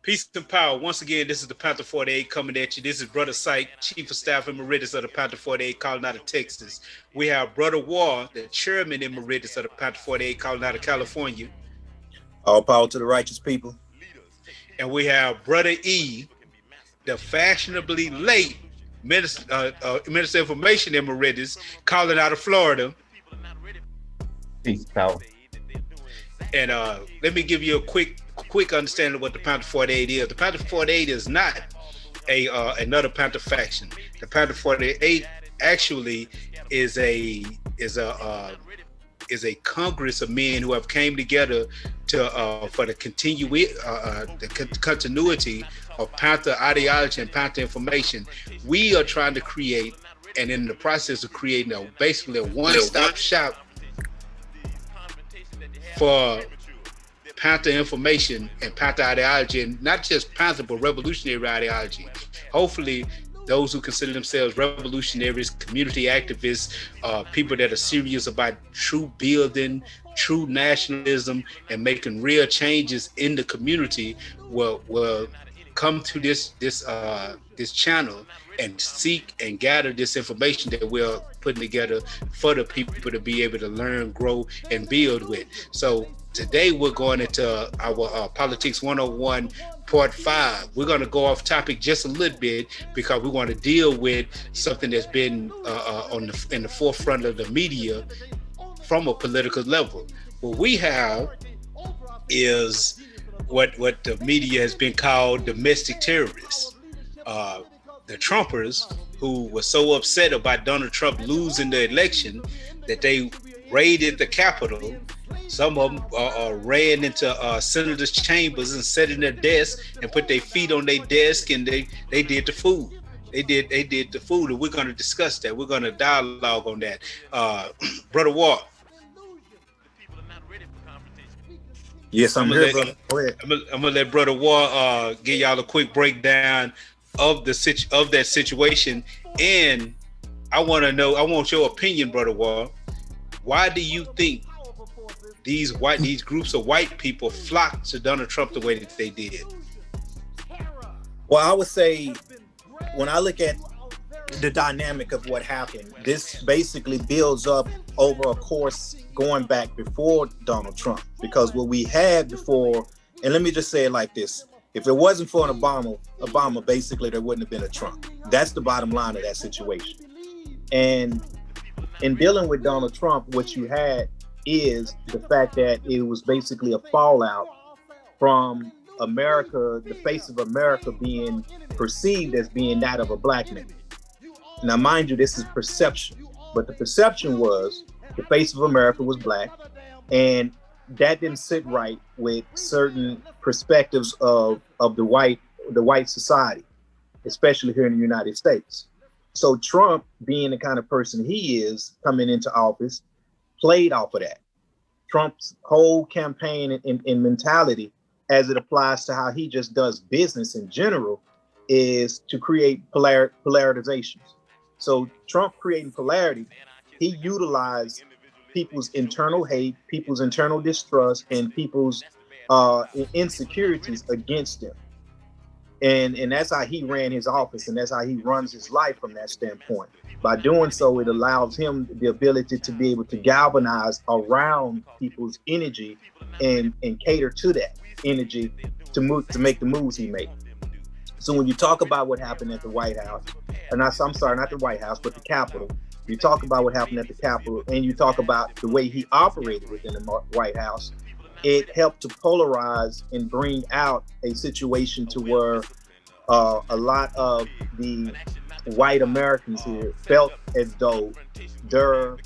Peace and power. Once again, this is the Panther 48 coming at you. This is Brother Syke, Chief of Staff Emeritus of the Panther 48, calling out of Texas. We have Brother War, the Chairman Emeritus of the Panther 48, calling out of California. All power to the righteous people. And we have Brother E, the fashionably late Minister of Information Emeritus, calling out of Florida. Peace, power. And let me give you a quick understanding of what the Panther 48 is. The Panther 48 is not another Panther faction. The Panther 48 actually is a congress of men who have came together to for the continuity of Panther ideology and Panther information. We are trying to create, and in the process of creating, basically a one-stop shop for Panther information and Panther ideology, and not just Panther, but revolutionary ideology. Hopefully, those who consider themselves revolutionaries, community activists, people that are serious about true building, true nationalism, and making real changes in the community will come to this channel and seek and gather this information that we're putting together for the people to be able to learn, grow, and build with. So today we're going into our Politics 101 Part 5. We're going to go off topic just a little bit because we want to deal with something that's been in the forefront of the media from a political level. What we have is what the media has been called domestic terrorists. The Trumpers, who were so upset about Donald Trump losing the election that they raided the Capitol. Some of them ran into senators' chambers and sat in their desks and put their feet on their desk, and they did the food. They did the food, and we're going to discuss that. We're going to dialogue on that. Brother Walt. Yes, I'm here, brother. Go ahead. I'm gonna let Brother War give y'all a quick breakdown of that situation, and I want your opinion, Brother War. Why do you think these groups of white people flocked to Donald Trump the way that they did? Well, I would say when I look at the dynamic of what happened, this basically builds up over a course going back before Donald Trump, because what we had before, and let me just say it like this: if it wasn't for an Obama, basically there wouldn't have been a Trump. That's the bottom line of that situation. And in dealing with Donald Trump, what you had is the fact that it was basically a fallout from America, the face of America being perceived as being that of a black man. Now, mind you, this is perception, but the perception was the face of America was black, and that didn't sit right with certain perspectives of the white society, especially here in the United States. So Trump, being the kind of person he is coming into office, played off of that. Trump's whole campaign and mentality, as it applies to how he just does business in general, is to create polarizations. So Trump creating polarity, he utilized people's internal hate, people's internal distrust, and people's insecurities against him. And that's how he ran his office, and that's how he runs his life from that standpoint. By doing so, it allows him the ability to be able to galvanize around people's energy and cater to that energy to make the moves he made. So when you talk about what happened at the White House, I'm sorry, not the White House, but the Capitol, you talk about what happened at the Capitol, and you talk about the way he operated within the White House, it helped to polarize and bring out a situation to where a lot of the white Americans here felt as though their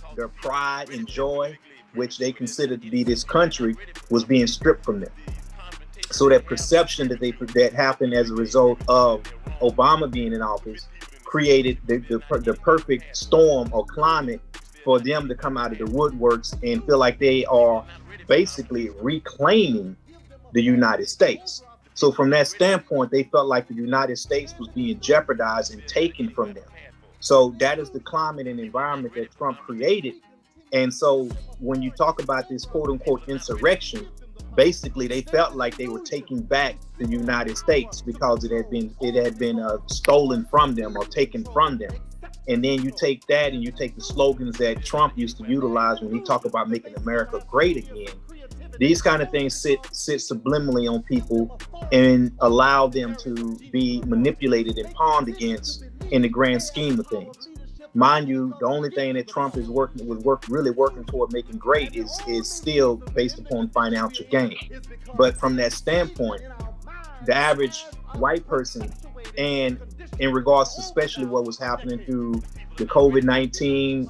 pride and joy, which they considered to be this country, was being stripped from them. So that perception that happened as a result of Obama being in office created the perfect storm or climate for them to come out of the woodworks and feel like they are basically reclaiming the United States. So from that standpoint, they felt like the United States was being jeopardized and taken from them. So that is the climate and environment that Trump created. And so when you talk about this quote unquote insurrection, basically they felt like they were taking back the United States because it had been stolen from them or taken from them. And then you take that and you take the slogans that Trump used to utilize when he talked about making America great again. These kind of things sit subliminally on people and allow them to be manipulated and pawned against in the grand scheme of things. Mind you, the only thing that Trump is really working toward making great is still based upon financial gain. But from that standpoint, the average white person, and in regards to especially what was happening through the COVID-19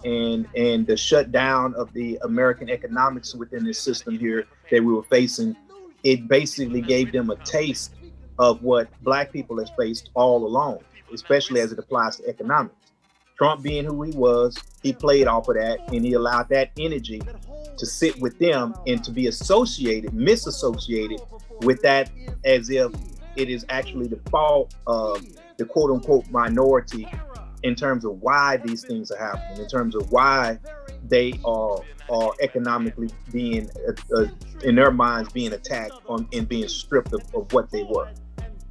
and the shutdown of the American economics within this system here that we were facing, it basically gave them a taste of what Black people has faced all along, especially as it applies to economics. Trump being who he was, he played off of that, and he allowed that energy to sit with them and to be misassociated with that, as if it is actually the fault of the quote unquote minority in terms of why these things are happening, in terms of why they are economically being, in their minds, being attacked and being stripped of what they were.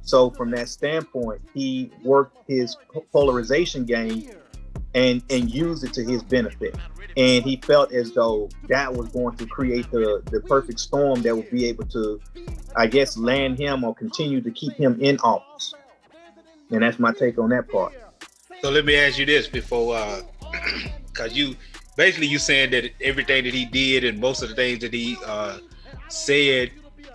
So from that standpoint, he worked his polarization game and used it to his benefit. And he felt as though that was going to create the perfect storm that would be able to, I guess, land him or continue to keep him in office. And that's my take on that part. So let me ask you this before, because you saying that everything that he did and most of the things that he said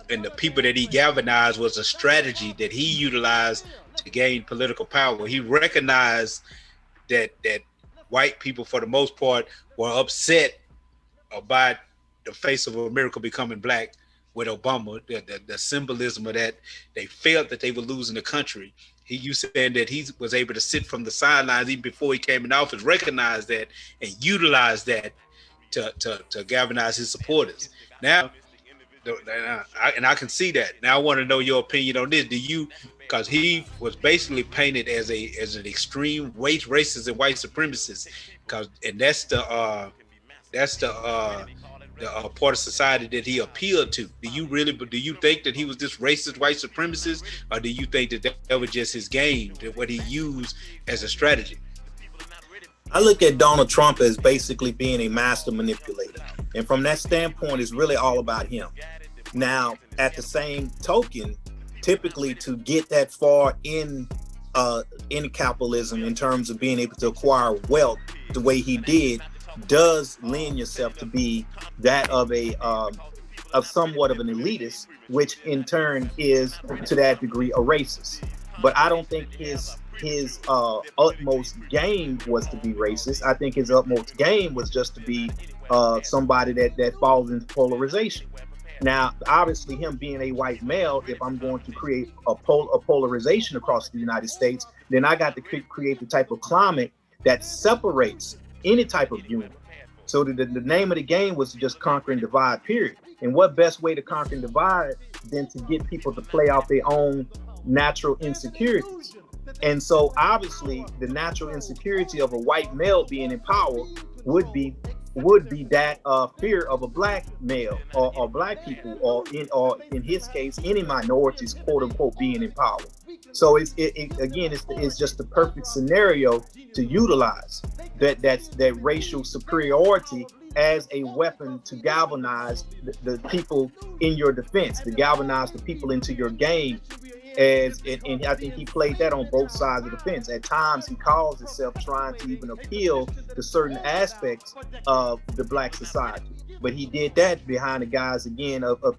and the people that he galvanized was a strategy that he utilized to gain political power. He recognized that white people, for the most part, were upset about the face of America becoming black with Obama, the symbolism of that. They felt that they were losing the country. You saying that he was able to sit from the sidelines even before he came in office, recognize that and utilize that to galvanize his supporters. Now, and I can see that. Now I want to know your opinion on this. Because he was basically painted as an extreme racist and white supremacist, and that's the part of society that he appealed to. Do you think that he was this racist white supremacist, or do you think that was just his game, that what he used as a strategy? I look at Donald Trump as basically being a master manipulator, and from that standpoint, it's really all about him. Now, at the same token, typically to get that far in capitalism, in terms of being able to acquire wealth the way he did, does lend yourself to be that of somewhat of an elitist, which in turn is to that degree a racist. But I don't think his utmost game was to be racist. I think his utmost game was just to be somebody that falls into polarization. Now, obviously, him being a white male, if I'm going to create a polarization across the United States, then I got to create the type of climate that separates any type of union. So the name of the game was to just conquer and divide, period. And what best way to conquer and divide than to get people to play out their own natural insecurities? And so obviously the natural insecurity of a white male being in power would be that fear of a black male or black people, or in his case any minorities, quote unquote, being in power. So it's just the perfect scenario to utilize that racial superiority as a weapon to galvanize the people in your defense, to galvanize the people into your game. And I think he played that on both sides of the fence. At times, he calls himself trying to even appeal to certain aspects of the black society. But he did that behind the guise, again, of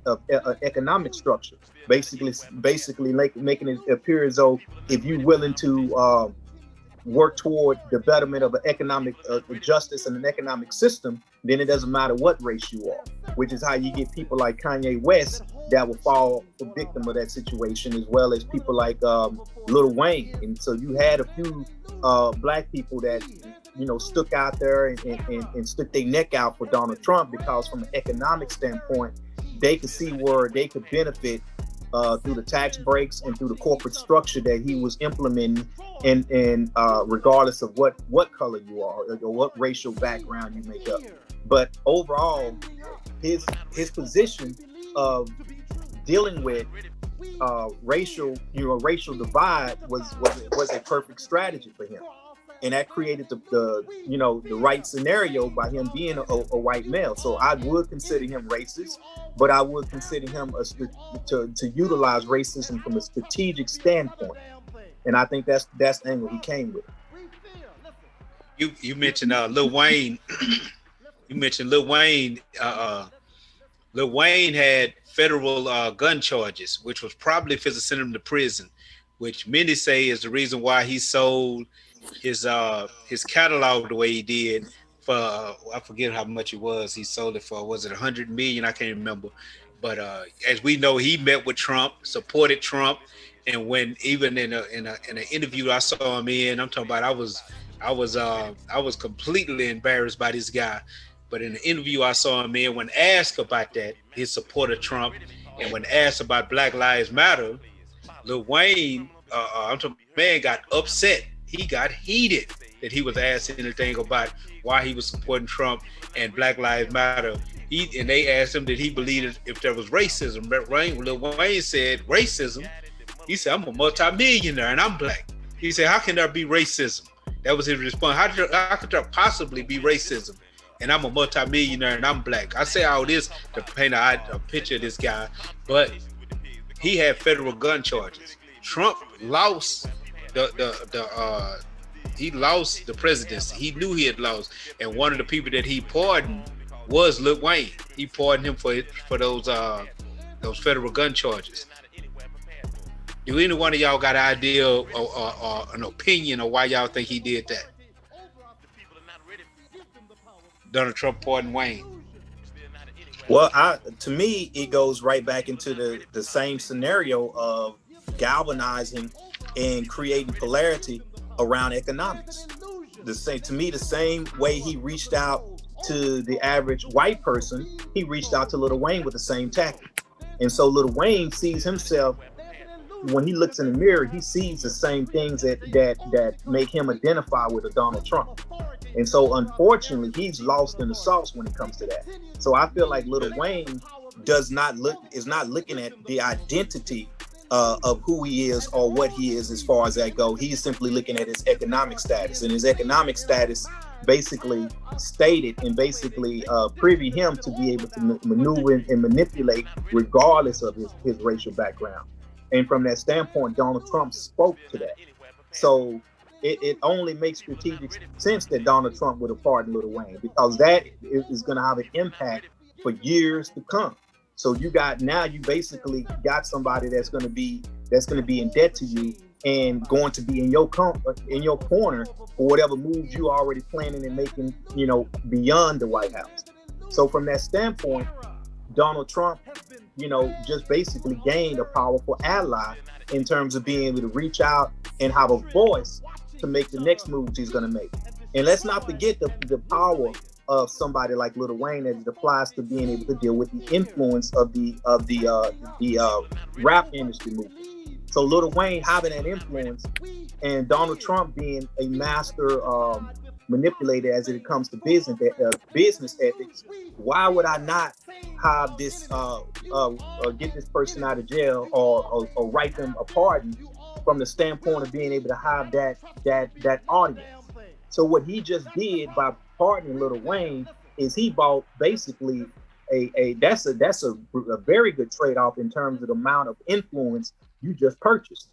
economic structure. Basically making it appear as though if you're willing to work toward the betterment of an economic justice and an economic system, then it doesn't matter what race you are, which is how you get people like Kanye West that will fall a victim of that situation, as well as people like Lil Wayne. And so you had a few black people that, stuck out there and stuck their neck out for Donald Trump, because from an economic standpoint, they could see where they could benefit through the tax breaks and through the corporate structure that he was implementing, and regardless of what color you are or what racial background you make up. But overall, his position of dealing with racial divide was a perfect strategy for him, and that created the right scenario by him being a white male. So I would consider him racist, but I would consider him to utilize racism from a strategic standpoint, and I think that's the angle he came with. You mentioned Lil Wayne. You mentioned Lil Wayne. Lil Wayne had federal gun charges, which was probably for sending him to prison, which many say is the reason why he sold his catalog the way he did for I forget how much it was. He sold it for, was it 100 million? I can't remember. But as we know, he met with Trump, supported Trump, and when even in an interview I saw him in, I'm talking about I was completely embarrassed by this guy. But in the interview I saw him in, when asked about that, his support of Trump, and when asked about Black Lives Matter, Lil Wayne, I'm talking, man got upset. He got heated that he was asked anything about why he was supporting Trump and Black Lives Matter. And they asked him, did he believe if there was racism? Lil Wayne said, racism? He said, I'm a multimillionaire and I'm black. He said, how can there be racism? That was his response. How could there possibly be racism? And I'm a multimillionaire and I'm black. I say all this to paint a picture of this guy, but he had federal gun charges. Trump lost he lost the presidency. He knew he had lost, and one of the people that he pardoned was Lil Wayne. He pardoned him for those federal gun charges. Do any one of y'all got an idea or an opinion of why y'all think he did that? Donald Trump pardoned Wayne. Well, to me, it goes right back into the same scenario of galvanizing and creating polarity around economics. To me, the same way he reached out to the average white person, he reached out to Lil Wayne with the same tactic. And so Lil Wayne sees himself, when he looks in the mirror, he sees the same things that make him identify with a Donald Trump. And so unfortunately, he's lost in the sauce when it comes to that. So I feel like Lil Wayne is not looking at the identity of who he is or what he is as far as that go. He's simply looking at his economic status, and his economic status basically stated and basically privy him to be able to maneuver and manipulate regardless of his racial background. And from that standpoint, Donald Trump spoke to that. So it only makes strategic sense that Donald Trump would have pardoned Lil Wayne, because that is going to have an impact for years to come. So you basically got somebody that's going to be in debt to you and going to be in your corner for whatever moves you already planning and making, beyond the White House. So from that standpoint, Donald Trump, just basically gained a powerful ally in terms of being able to reach out and have a voice to make the next moves he's going to make. And let's not forget the power of somebody like Lil Wayne as it applies to being able to deal with the influence of the rap industry movement. So Lil Wayne having that influence, and Donald Trump being a master manipulator as it comes to business ethics. Why would I not have this get this person out of jail or write them a pardon from the standpoint of being able to have that audience? So what he just did by pardoning Lil Wayne is he bought basically that's a very good trade-off in terms of the amount of influence you just purchased.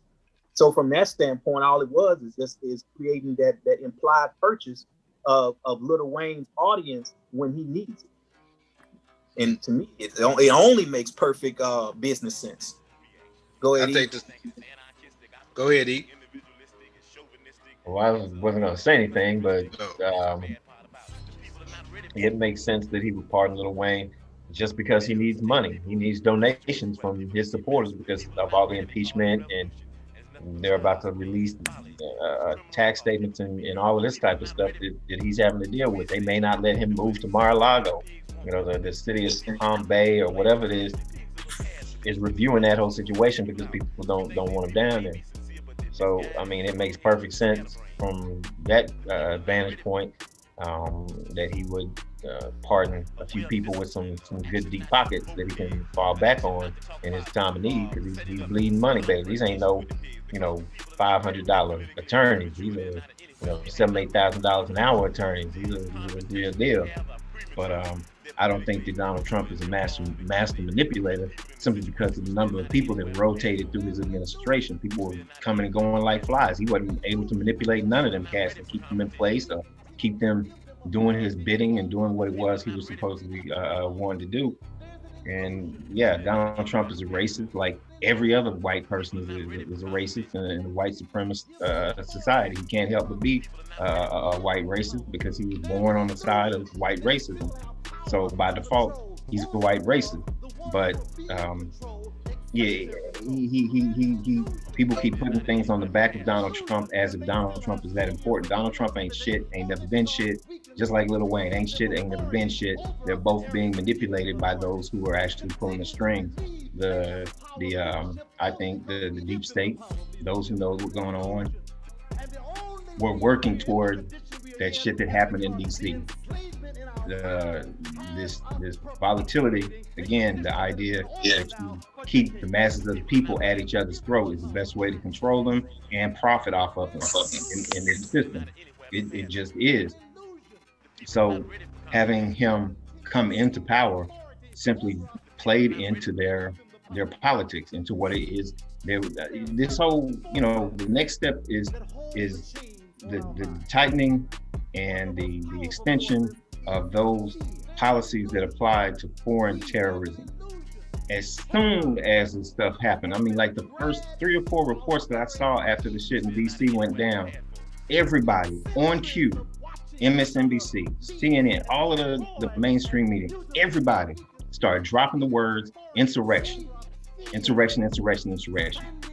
So from that standpoint, all it was is creating that implied purchase of Lil Wayne's audience when he needs it. And to me, it only makes perfect business sense. Go ahead. Go ahead, E. Well, I wasn't going to say anything, but it makes sense that he would pardon Lil Wayne just because he needs money. He needs donations from his supporters because of all the impeachment, and they're about to release tax statements and all of this type of stuff that he's having to deal with. They may not let him move to Mar-a-Lago. The city of Palm Bay or whatever it is reviewing that whole situation because people don't want him down there. So, I mean, it makes perfect sense from that vantage point. that he would pardon a few people with some good deep pockets that he can fall back on in his time of need, because he's bleeding money, baby. These ain't no, $500 attorneys. These are, $7,000, $8,000 an hour attorneys. These are the real deal. But I don't think that Donald Trump is a master manipulator, simply because of the number of people that rotated through his administration. People were coming and going like flies. He wasn't able to manipulate none of them cats and keep them in place, or keep them doing his bidding and doing what it was he was supposedly wanted to do. And yeah, Donald Trump is a racist, like every other white person is a racist in a white supremacist society. He can't help but be a white racist because he was born on the side of white racism. So by default, he's a white racist. But yeah, he people keep putting things on the back of Donald Trump as if Donald Trump is that important. Donald Trump ain't shit, ain't never been shit. Just like Lil Wayne, ain't shit, ain't never been shit. They're both being manipulated by those who are actually pulling the strings. I think the deep state, those who know what's going on, we're working toward that shit that happened in DC. This volatility, again, the idea that you keep the masses of the people at each other's throat is the best way to control them and profit off of them in this system. It just is. So having him come into power simply played into their politics, into what it is. This whole, the next step is the tightening and the extension of those policies that apply to foreign terrorism. As soon as this stuff happened, I mean, like the first 3 or 4 reports that I saw after the shit in DC went down, everybody on cue, MSNBC, CNN, all of the mainstream media, everybody started dropping the words insurrection.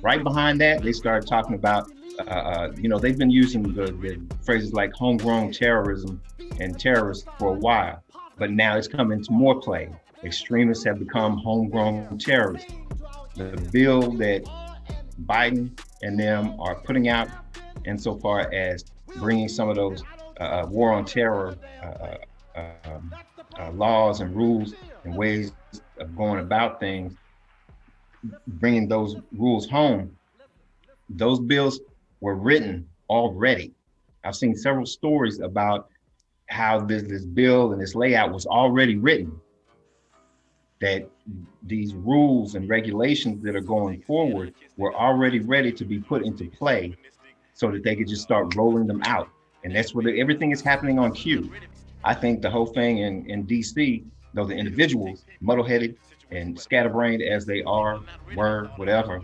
Right behind that, they started talking about, they've been using the phrases like homegrown terrorism and terrorists for a while, but now it's come into more play. Extremists have become homegrown terrorists. The bill that Biden and them are putting out, insofar as bringing some of those war on terror laws and rules and ways of going about things, bringing those rules home, those bills were written already. I've seen several stories about how this bill and this layout was already written, that these rules and regulations that are going forward were already ready to be put into play so that they could just start rolling them out. And that's where everything is happening on cue. I think the whole thing in DC, though the individuals, muddle-headed and scatterbrained as they were, whatever,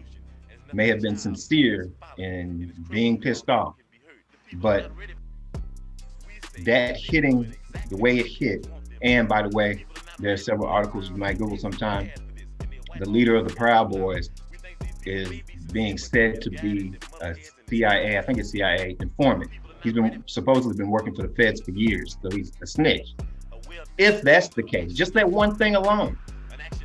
may have been sincere in being pissed off, but that hitting the way it hit, and by the way, there are several articles you might Google sometime, the leader of the Proud Boys is being said to be a CIA, I think it's CIA informant. He's supposedly been working for the feds for years, so he's a snitch. If that's the case, just that one thing alone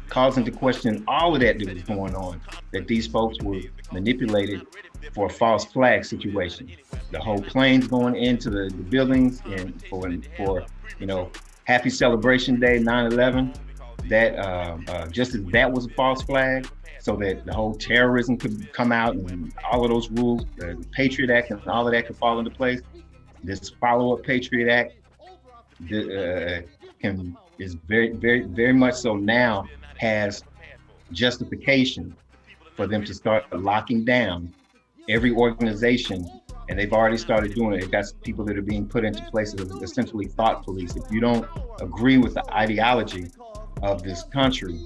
calls into question all of that was going on, that these folks were manipulated for a false flag situation. The whole planes going into the buildings and for Happy Celebration Day, 9/11, that just as that was a false flag, so that the whole terrorism could come out and all of those rules, the Patriot Act and all of that could fall into place. This follow-up Patriot Act is very, very, very much so now has justification for them to start locking down every organization, and they've already started doing it. They've got people that are being put into places of essentially thought police. If you don't agree with the ideology of this country,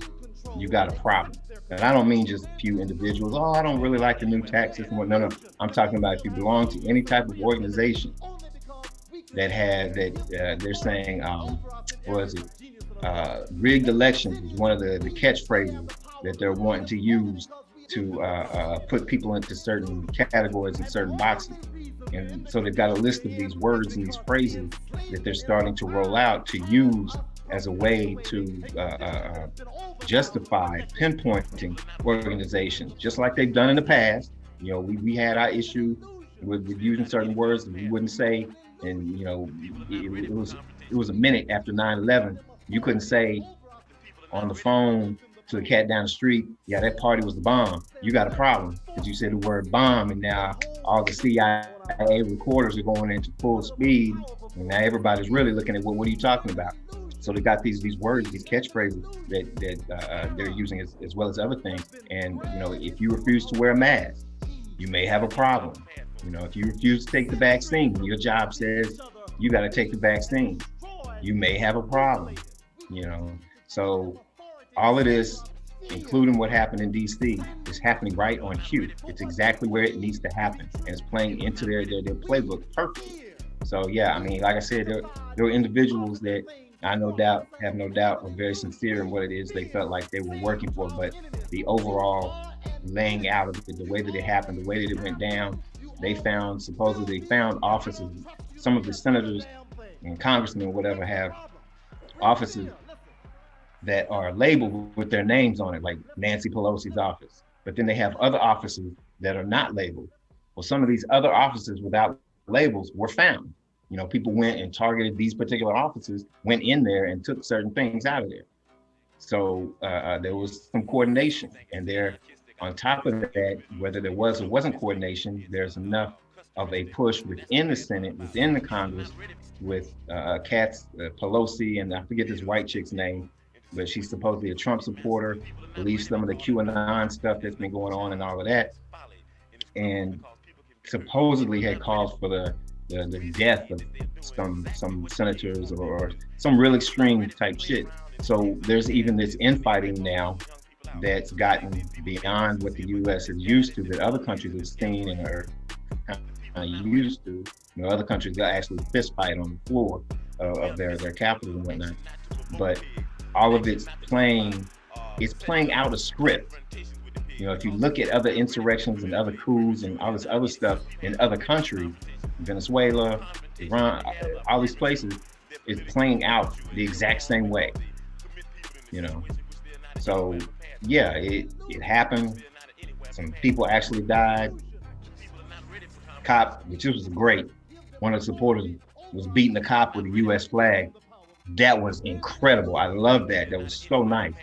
you got a problem. And I don't mean just a few individuals. Oh, I don't really like the new tax system. No. I'm talking about if you belong to any type of organization that they're saying, rigged elections is one of the catchphrases that they're wanting to use to put people into certain categories and certain boxes. And so they've got a list of these words and these phrases that they're starting to roll out to use as a way to justify pinpointing organizations, just like they've done in the past. We had our issue with using certain words that we wouldn't say and it was a minute after 9/11. You couldn't say on the phone to the cat down the street, yeah, that party was the bomb. You got a problem because you said the word bomb, and now all the CIA recorders are going into full speed, and now everybody's really looking at what are you talking about? So they got these words, these catchphrases that they're using as well as other things. And if you refuse to wear a mask, you may have a problem. If you refuse to take the vaccine, your job says you got to take the vaccine. You may have a problem. So all of this, including what happened in DC, is happening right on cue. It's exactly where it needs to happen, and it's playing into their playbook perfectly. So yeah, I mean, like I said, there were individuals that I have no doubt are very sincere in what it is they felt like they were working for, but the overall laying out of it, the way that it happened, the way that it went down, supposedly found offices. Some of the senators and congressmen, whatever, have offices that are labeled with their names on it, like Nancy Pelosi's office. But then they have other offices that are not labeled. Well, some of these other offices without labels were found. People went and targeted these particular offices, went in there and took certain things out of there. So there was some coordination, and there, on top of that, whether there was or wasn't coordination, there's enough of a push within the Senate, within the Congress, with Pelosi, and I forget this white chick's name, but she's supposedly a Trump supporter, believes some of the QAnon stuff that's been going on and all of that, and supposedly had calls for the death of some senators or some real extreme type shit. So there's even this infighting now that's gotten beyond what the U.S. is used to, that other countries have seen and are kind of used to. Other countries that actually fist fight on the floor of their capitals and whatnot. But all of it's playing out a script. If you look at other insurrections and other coups and all this other stuff in other countries, Venezuela, Iran, all these places, it's playing out the exact same way. So yeah, it happened. Some people actually died. Cop, which was great. One of the supporters was beating the cop with a U.S. flag. That was incredible. I love that. That was so nice.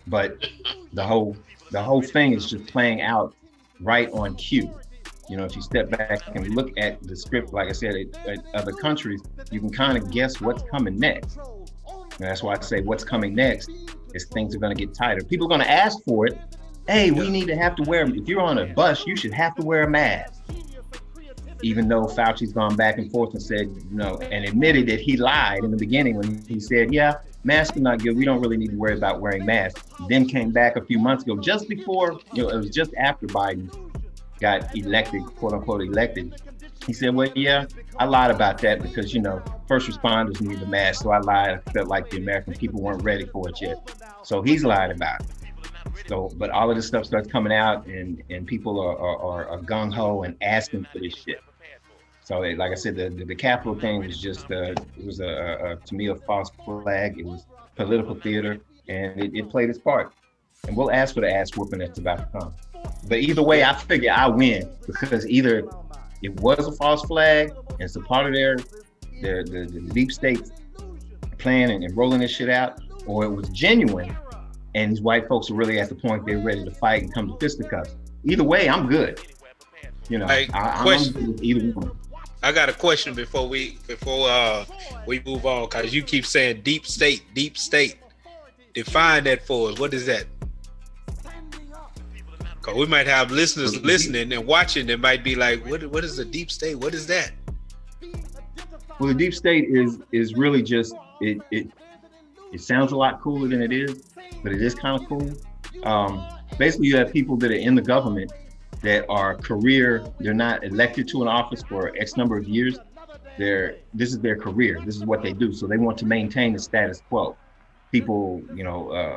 But the whole thing is just playing out right on cue. If you step back and look at the script, like I said, at other countries, you can kind of guess what's coming next. And that's why I say what's coming next is things are going to get tighter. People are going to ask for it. Hey, we need to have to wear, if you're on a bus, you should have to wear a mask. Even though Fauci's gone back and forth and said, and admitted that he lied in the beginning when he said, yeah, masks are not good. We don't really need to worry about wearing masks. Then came back a few months ago, just before, it was just after Biden got elected, quote unquote elected. He said, well, yeah, I lied about that because, first responders need the mask. So I lied. I felt like the American people weren't ready for it yet. So he's lied about it. So, but all of this stuff starts coming out and people are gung-ho and asking for this shit. So, like I said, the Capitol thing was just, it was to me, a false flag. It was political theater, and it played its part. And we'll ask for the ass whooping that's about to come. But either way, I figure I win, because either it was a false flag and it's a part of the deep state plan and rolling this shit out, or it was genuine and these white folks are really at the point they're ready to fight and come to fisticuffs. Either way, I'm good. Hey, I'm good with either one. I got a question before we move on, because you keep saying deep state. Define that for us. What is that? Because we might have listeners listening and watching that might be like, what is the deep state? What is that? Well, the deep state is really just it sounds a lot cooler than it is, but it is kind of cool. Basically, you have people that are in the government that are they're not elected to an office for X number of years. This is their career. This is what they do. So they want to maintain the status quo. People,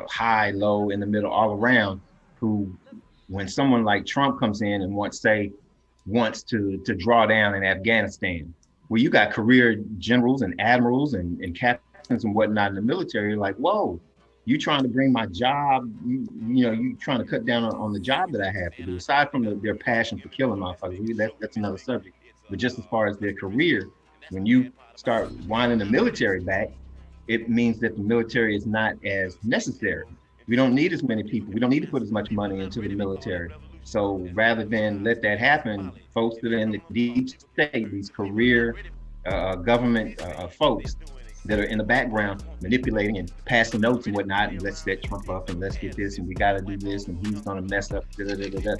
high, low, in the middle, all around, who, when someone like Trump comes in and wants to draw down in Afghanistan, well, you got career generals and admirals and captains and whatnot in the military. You're like, whoa, you trying to bring my job, you trying to cut down on the job that I have to do, aside from their passion for killing motherfuckers. That's another subject. But just as far as their career, When you start winding the military back, it means that the military is not as necessary. We don't need as many people. We don't need to put as much money into the military. So rather than let that happen, folks that are in the deep state, these career government folks that are in the background manipulating and passing notes and whatnot, and let's set Trump up and let's get this and we got to do this and he's going to mess up. Da, da, da, da, da.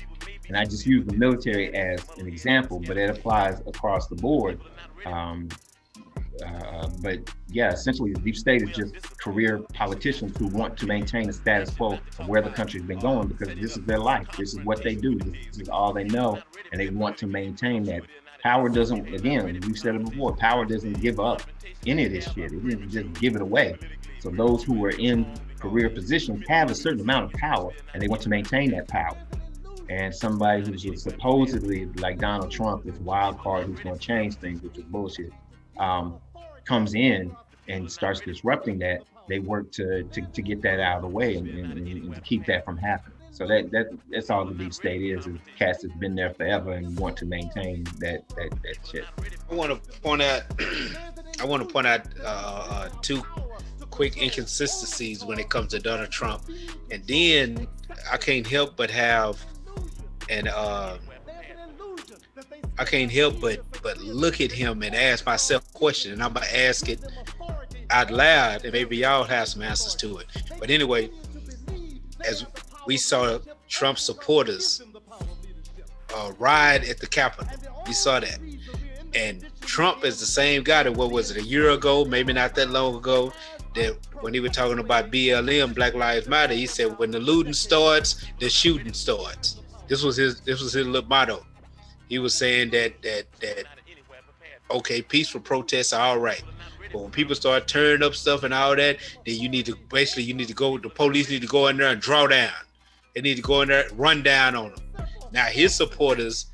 And I just use the military as an example, but it applies across the board. Um, but yeah, essentially the deep state is just career politicians who want to maintain the status quo of where the country's been going because this is their life. This is what they do. This is all they know. And they want to maintain that. Power doesn't, again, we've said it before, power doesn't give up any of this shit. It doesn't just give it away. So those who are in career positions have a certain amount of power and they want to maintain that power. And somebody who's supposedly like Donald Trump, this wild card who's going to change things, which is bullshit, comes in and starts disrupting that. They work to get that out of the way and to keep that from happening. So that's all the deep state is cats that's been there forever and want to maintain that shit. I want to point out two quick inconsistencies when it comes to Donald Trump, and then I can't help but look at him and ask myself a question, and I'm gonna ask it out loud, and maybe y'all have some answers to it. But anyway, as we saw Trump supporters riot at the Capitol, we saw that, and Trump is the same guy that, what was it, a year ago, maybe not that long ago, that when he was talking about BLM, Black Lives Matter, he said, when the looting starts, the shooting starts. This was his little motto. He was saying that okay, peaceful protests are all right, but when people start turning up stuff and all that, then the police need to go in there and draw down. They need to go in there and run down on them. Now his supporters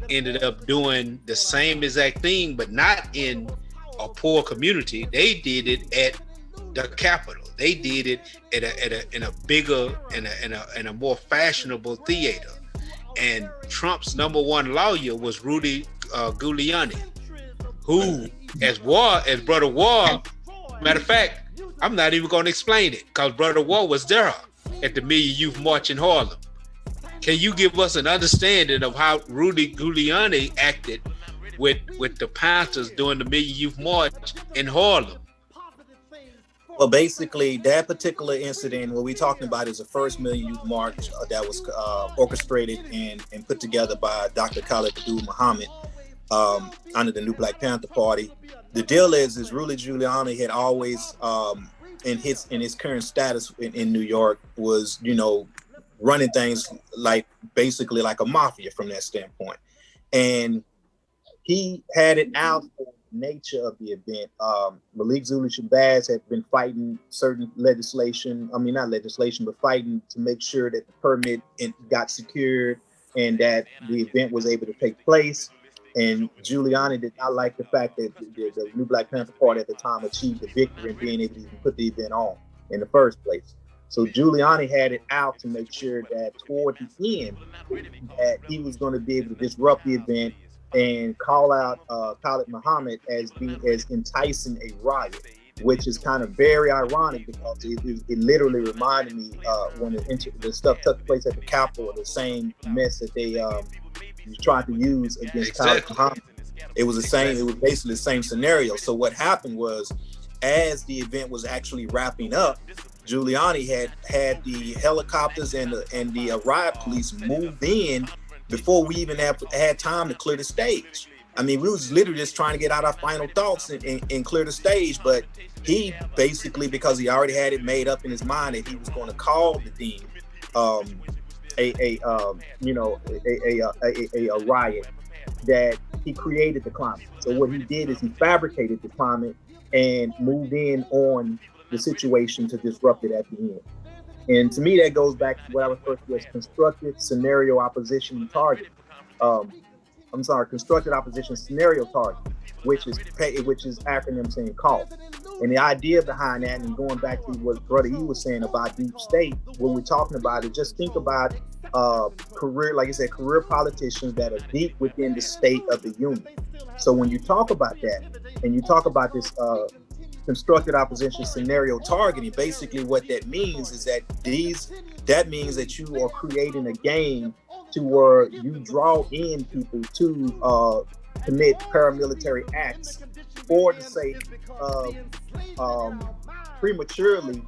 ended up doing the same exact thing, but not in a poor community. They did it at the Capitol. They did it in a bigger, in a more fashionable theater. And Trump's number one lawyer was Rudy Giuliani, who, as Brother War, matter of fact, I'm not even going to explain it because Brother War was there at the Million Youth March in Harlem. Can you give us an understanding of how Rudy Giuliani acted with the Panthers during the Million Youth March in Harlem? Well, basically, that particular incident, what we're talking about is the first Million Youth March that was orchestrated and put together by Dr. Khalid Muhammad under the New Black Panther Party. The deal is Rudy Giuliani had always, in his current status in New York, was, running things basically like a mafia from that standpoint. And he had it out for the nature of the event. Malik Zulu Shabazz had been fighting certain fighting to make sure that the permit got secured and that the event was able to take place. And Giuliani did not like the fact that the New Black Panther Party at the time achieved the victory in being able to even put the event on in the first place. So Giuliani had it out to make sure that toward the end that he was going to be able to disrupt the event and call out Khalid Muhammad as enticing a riot, which is kind of very ironic because it literally reminded me when the stuff took place at the Capitol, the same mess that they tried to use against Khalid Muhammad. It was basically the same scenario. So what happened was, as the event was actually wrapping up, Giuliani had the helicopters and the riot police moved in before we even had time to clear the stage. I mean, we was literally just trying to get out our final thoughts and clear the stage, but he basically, because he already had it made up in his mind that he was going to call the thing a riot, that he created the climate. So what he did is he fabricated the climate and moved in on the situation to disrupt it at the end. And to me, that goes back to what I refer to as constructed scenario opposition target. Constructed opposition scenario target, which is acronym saying CALL. And the idea behind that, and going back to what Brother E was saying about deep state, what we're talking about is just think about career politicians that are deep within the state of the union. So when you talk about that, and you talk about this constructed opposition scenario targeting, basically what that means is that means that you are creating a game to where you draw in people to commit paramilitary acts for the sake of prematurely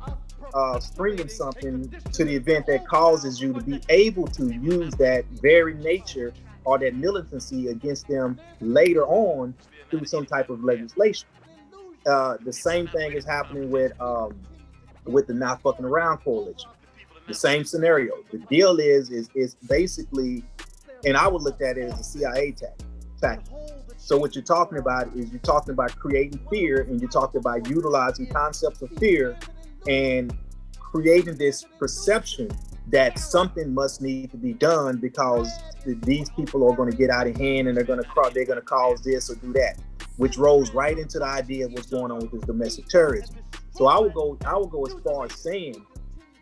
stringing something to the event that causes you to be able to use that very nature or that militancy against them later on through some type of legislation. The same thing is happening with the Not Fucking Around coalition. The same scenario. The deal is basically, and I would look at it as a CIA tactic. So what you're talking about is you're talking about creating fear, and you're talking about utilizing concepts of fear and creating this perception that something must need to be done because these people are going to get out of hand and they're going to cause this or do that, which rolls right into the idea of what's going on with this domestic terrorism. So I would go as far as saying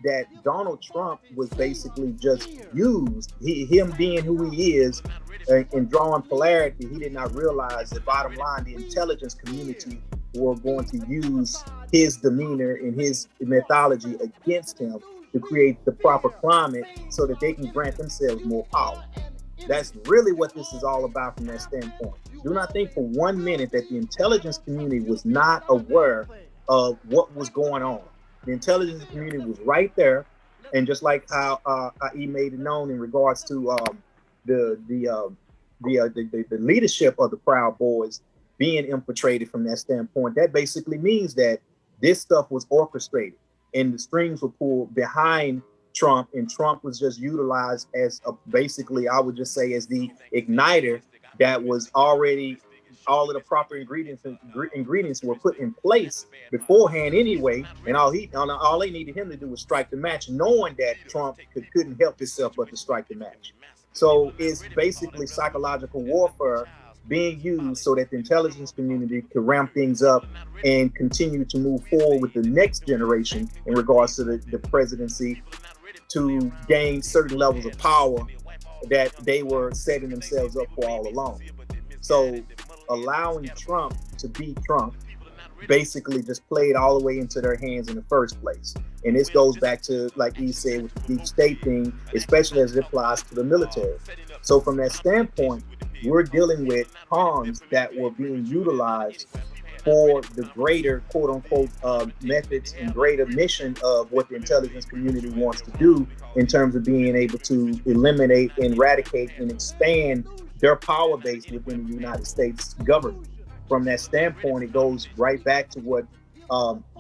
that Donald Trump was basically just used, him being who he is, and drawing polarity. He did not realize that bottom line, the intelligence community were going to use his demeanor and his methodology against him to create the proper climate so that they can grant themselves more power. That's really what this is all about from that standpoint. Do not think for 1 minute that the intelligence community was not aware of what was going on. The intelligence community was right there, and just like how he made it known in regards to the leadership of the Proud Boys being infiltrated from that standpoint, that basically means that this stuff was orchestrated and the strings were pulled behind Trump, and Trump was just utilized as basically, I would just say, as the igniter that was already, all of the proper ingredients were put in place beforehand anyway, and all they needed him to do was strike the match, knowing that Trump couldn't help himself but to strike the match. So it's basically psychological warfare being used so that the intelligence community could ramp things up and continue to move forward with the next generation in regards to the presidency, to gain certain levels of power that they were setting themselves up for all along. So allowing Trump to be Trump basically just played all the way into their hands in the first place. And this goes back to, like he said, with the deep state thing, especially as it applies to the military. So from that standpoint, we're dealing with pawns that were being utilized for the greater, quote unquote, methods and greater mission of what the intelligence community wants to do in terms of being able to eliminate, eradicate, and expand their power base within the United States government. From that standpoint, it goes right back to what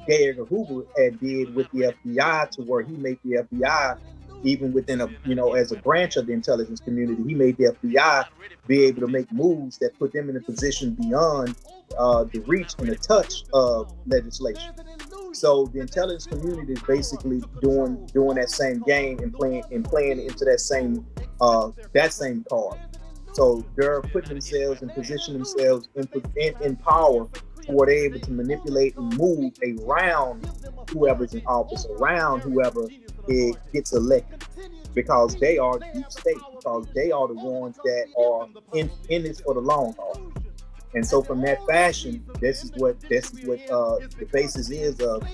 J. Edgar Hoover had did with the FBI, to where he made the FBI, even within as a branch of the intelligence community, he made the FBI be able to make moves that put them in a position beyond the reach and the touch of legislation. So the intelligence community is basically doing that same game and playing into that same card. So they're putting themselves and positioning themselves in power, where they're able to manipulate and move around whoever's in office, around whoever gets elected, because they are deep state, because they are the ones that are in this for the long haul. And so from that fashion, this is what the basis is of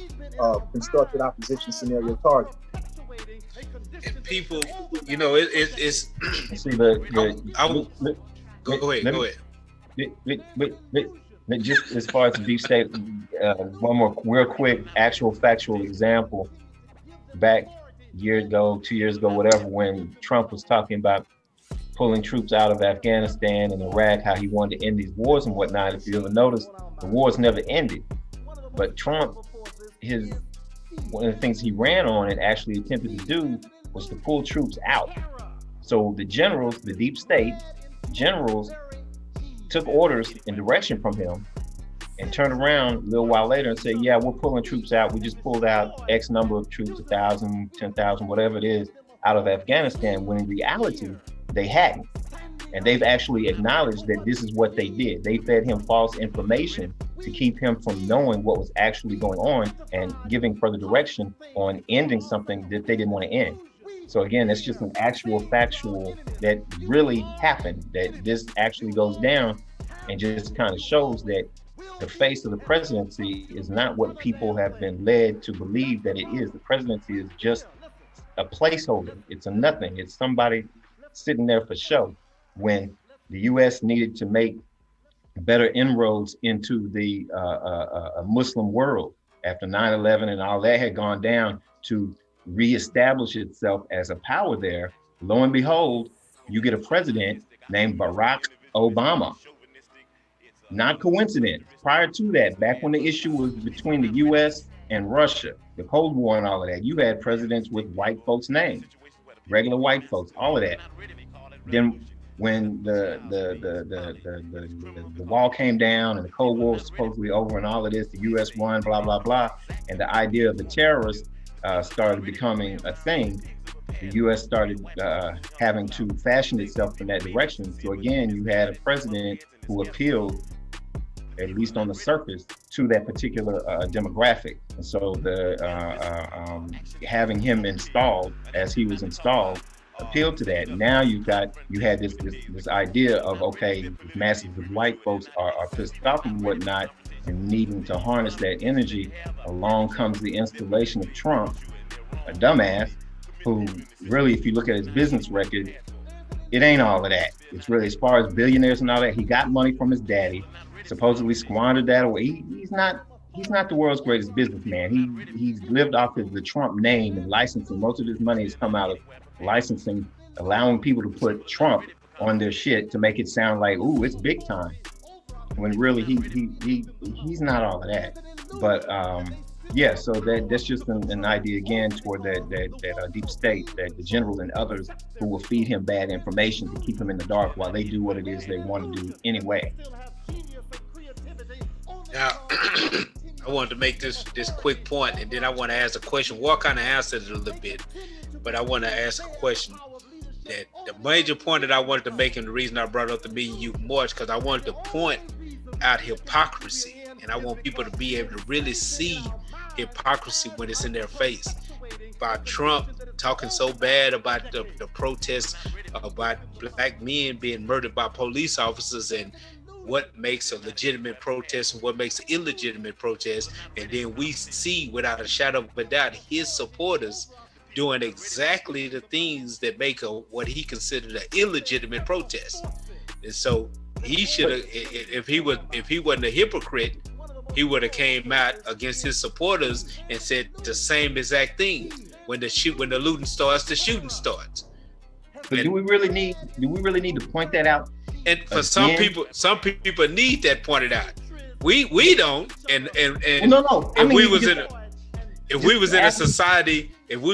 constructed opposition scenario target. And people, it's. See go ahead. Just as far as the deep state, one more real quick actual factual example. Back a year ago, 2 years ago, whatever, when Trump was talking about pulling troops out of Afghanistan and Iraq, how he wanted to end these wars and whatnot. If you ever notice, the wars never ended. But Trump, one of the things he ran on and actually attempted to do was to pull troops out. So the generals, the deep state generals, took orders and direction from him and turned around a little while later and said, yeah, we're pulling troops out. We just pulled out X number of troops, 1,000, 10,000, whatever it is, out of Afghanistan, when in reality, they hadn't. And they've actually acknowledged that this is what they did. They fed him false information to keep him from knowing what was actually going on and giving further direction on ending something that they didn't want to end. So again, it's just an actual factual that really happened, that this actually goes down. and just kind of shows that the face of the presidency is not what people have been led to believe that it is. The presidency is just a placeholder. It's a nothing. It's somebody sitting there for show. When the U.S. needed to make better inroads into the Muslim world after 9/11 and all that had gone down, to reestablish itself as a power there, lo and behold, you get a president named Barack Obama. Not coincidence. Prior to that, back when the issue was between the US and Russia, the Cold War and all of that, you had presidents with white folks' names, regular white folks, all of that. Then when the wall came down and the Cold War was supposedly over and all of this, the US won, blah, blah, blah, and the idea of the terrorists started becoming a thing, the US started having to fashion itself in that direction. So again, you had a president who appealed, at least on the surface, to that particular demographic. And so having him installed as he was installed appealed to that. Now you had this idea of, okay, masses of white folks are pissed off and whatnot, and needing to harness that energy. Along comes the installation of Trump, a dumbass, who really, if you look at his business record, it ain't all of that. It's really, as far as billionaires and all that, he got money from his daddy, supposedly squandered that away. He's not the world's greatest businessman. He's lived off of the Trump name and licensing. Most of his money has come out of licensing, allowing people to put Trump on their shit to make it sound like, ooh, it's big time, when really he's not all of that. But yeah, so that's just an idea again toward that deep state, that the generals and others who will feed him bad information to keep him in the dark while they do what it is they want to do anyway. Now, I wanted to make this quick point, and then I want to ask a question. War kind of answered it a little bit, but I want to ask a question. That the major point that I wanted to make, and the reason I brought up the Me and You March, because I wanted to point out hypocrisy, and I want people to be able to really see hypocrisy when it's in their face. About Trump talking so bad about the protests, about black men being murdered by police officers, and what makes a legitimate protest and what makes an illegitimate protest. And then we see, without a shadow of a doubt, his supporters doing exactly the things that make what he considered an illegitimate protest. And so he should have, if he wasn't a hypocrite, he would have came out against his supporters and said the same exact thing. When the looting starts, the shooting starts. But do we really need to point that out? And for some people need that pointed out. We don't. And no. If we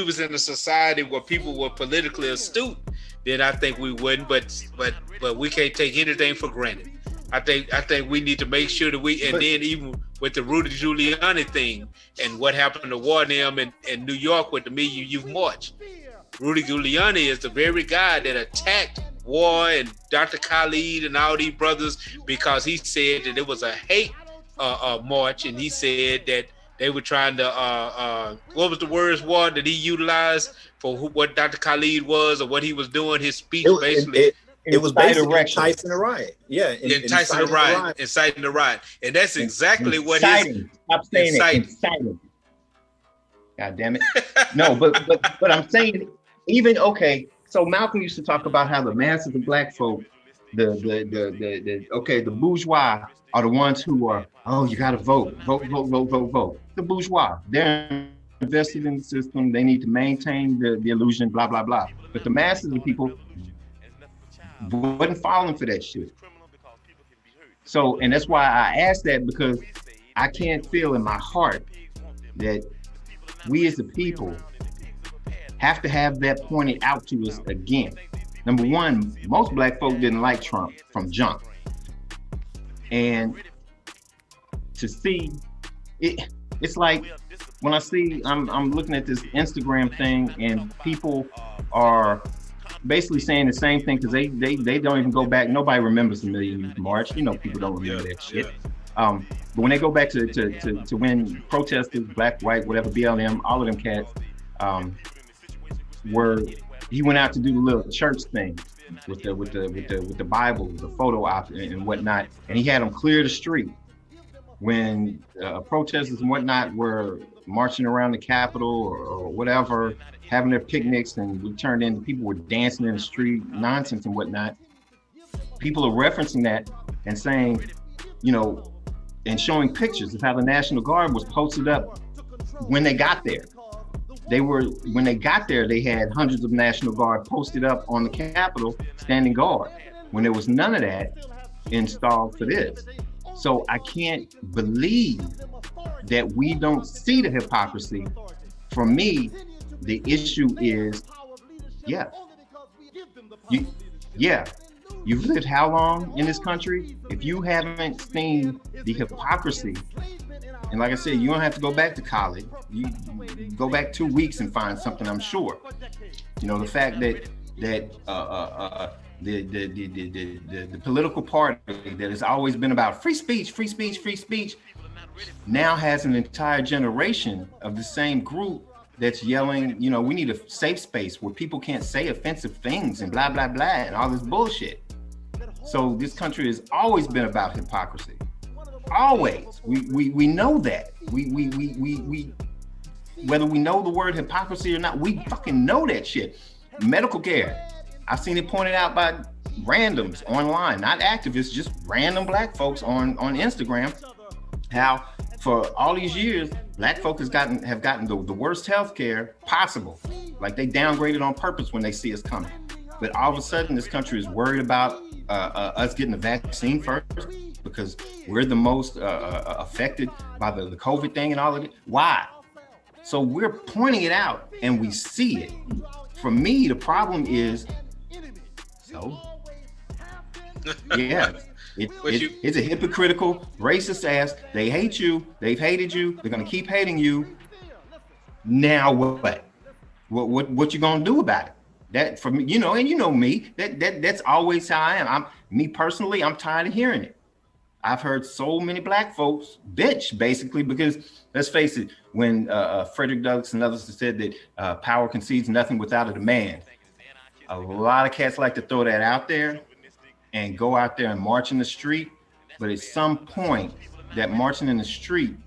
was in a society where people were politically astute, then I think we wouldn't. But we can't take anything for granted. I think we need to make sure that then even with the Rudy Giuliani thing and what happened to Warnham in New York with the Me You March. Rudy Giuliani is the very guy that attacked War and Dr. Khalid and all these brothers because he said that it was a hate march, and he said that they were trying to what was the words, War, that he utilized for what Dr. Khalid was or what he was doing, his speech it was basically inciting a riot. Yeah, inciting the riot. And that's exactly what inciting. Stop saying inciting. God damn it. No, but I'm saying, even, okay, so Malcolm used to talk about how the masses of black folk, the bourgeois are the ones who are, you gotta vote. The bourgeois, they're invested in the system, they need to maintain the illusion, blah, blah, blah. But the masses of people wasn't falling for that shit. So, and that's why I asked that, because I can't feel in my heart that we as the people have to have that pointed out to us again. Number one, most black folk didn't like Trump from jump. And to see it, it's like when I see, I'm looking at this Instagram thing and people are basically saying the same thing, because they don't even go back. Nobody remembers the Million Youth March. You know, people don't remember that shit. But when they go back to when protesters, black, white, whatever, BLM, all of them cats, he went out to do the little church thing. with the Bible, the photo op and whatnot, and he had them clear the street when protesters and whatnot were marching around the Capitol or whatever, having their picnics, and we turned into people were dancing in the street, nonsense and whatnot. People are referencing that and saying, you know, and showing pictures of how the National Guard was posted up when they got there. When they got there, they had hundreds of National Guard posted up on the Capitol, standing guard, when there was none of that installed for this. So I can't believe that we don't see the hypocrisy. For me, the issue is, yeah, you've lived how long in this country? If you haven't seen the hypocrisy, and like I said, you don't have to go back to college. You go back 2 weeks and find something, I'm sure. You know, the fact that the political party that has always been about free speech, now has an entire generation of the same group that's yelling, you know, we need a safe space where people can't say offensive things and blah, blah, blah, and all this bullshit. So this country has always been about hypocrisy. Always. We know that. We whether we know the word hypocrisy or not, we fucking know that shit. Medical care. I've seen it pointed out by randoms online, not activists, just random black folks on Instagram, how for all these years, black folks have gotten the worst health care possible. Like they downgraded on purpose when they see us coming. But all of a sudden, this country is worried about us getting the vaccine first because we're the most affected by the COVID thing and all of it. Why? So we're pointing it out and we see it. For me, the problem is, so yeah, it's a hypocritical, racist ass. They hate you. They've hated you. They're gonna keep hating you. Now what? What you gonna do about it? That for me, you know, and you know me. That's always how I am. Me personally, I'm tired of hearing it. I've heard so many black folks bitch basically because let's face it, when Frederick Douglass and others have said that power concedes nothing without a demand. A lot of cats like to throw that out there and go out there and march in the street. But at some point, that marching in the street,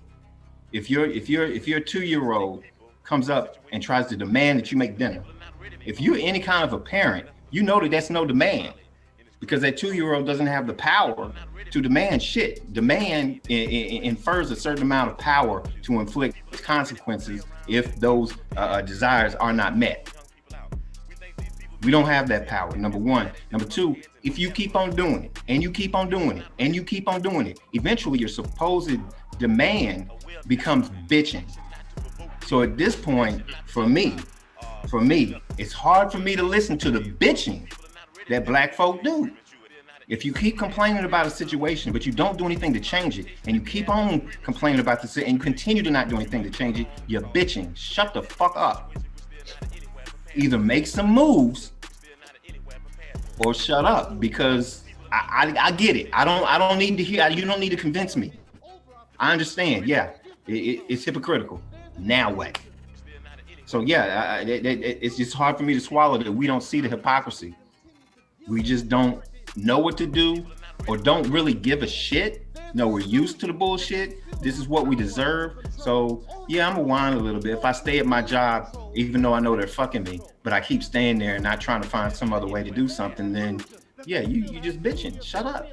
if your 2-year-old comes up and tries to demand that you make dinner, if you're any kind of a parent, you know that that's no demand because that 2-year-old doesn't have the power to demand shit. Demand infers a certain amount of power to inflict consequences if those desires are not met. We don't have that power, number one. Number two, if you keep on doing it, and you keep on doing it, and you keep on doing it, eventually your supposed demand becomes bitching. So at this point, for me, it's hard for me to listen to the bitching that black folk do. If you keep complaining about a situation, but you don't do anything to change it, and you keep on complaining about the and you continue to not do anything to change it, you're bitching. Shut the fuck up. Either make some moves or shut up, because I get it. I don't need to hear. You don't need to convince me. I understand. Yeah, it's hypocritical. Now what? So yeah, it's just hard for me to swallow that we don't see the hypocrisy. We just don't know what to do or don't really give a shit. No, we're used to the bullshit. This is what we deserve. So yeah, I'm gonna whine a little bit. If I stay at my job, even though I know they're fucking me, but I keep staying there and not trying to find some other way to do something, then yeah, you just bitching. Shut up.